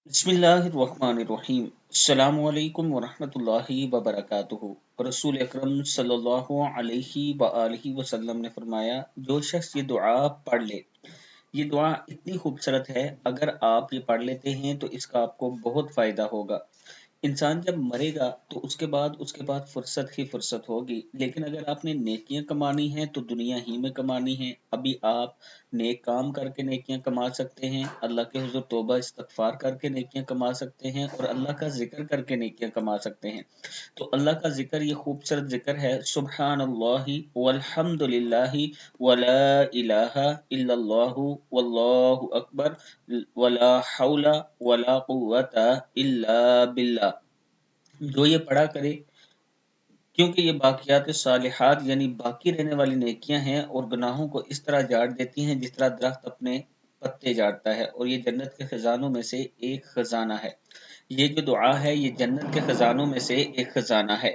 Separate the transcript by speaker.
Speaker 1: बिस्मिल्लाहिर्रहमानिर्रहीम। अस्सलामु अलैकुम वरहमतुल्लाहि वबरकातुहू। रसूल अकरम सल्लल्लाहु अलैहि वआलिहि वसल्लम ने फरमाया, जो शख्स ये दुआ पढ़ ले, ये दुआ इतनी खूबसूरत है, अगर आप ये पढ़ लेते हैं तो इसका आपको बहुत फायदा होगा। इंसान जब मरेगा तो उसके बाद फुर्सत ही फुर्सत होगी, लेकिन अगर आपने नेकियां कमानी हैं तो दुनिया ही में कमानी है। अभी आप नेक काम करके नेकियां कमा सकते हैं, अल्लाह के हुजूर तौबा इस्तगफार करके नेकियां कमा सकते हैं, और अल्लाह का जिक्र करके नेकियां कमा सकते हैं। तो अल्लाह का जिक्र ये खूबसूरत जिक्र है, सुब्हानल्लाहि वल्हम्दुलिल्लाहि वला इलाहा इल्लल्लाहु वल्लाहु अकबर वला हौला वला कुव्वता इल्ला बिल्लाह। जो ये पढ़ा करे, क्योंकि ये बाकियात सालिहात यानी बाकी रहने वाली नेकियां हैं, और गुनाहों को इस तरह झाड़ देती हैं जिस तरह दरख्त अपने पत्ते झाड़ता है, और ये जन्नत के खजानों में से एक खजाना है। ये जो दुआ है ये जन्नत के खजानों में से एक खजाना है।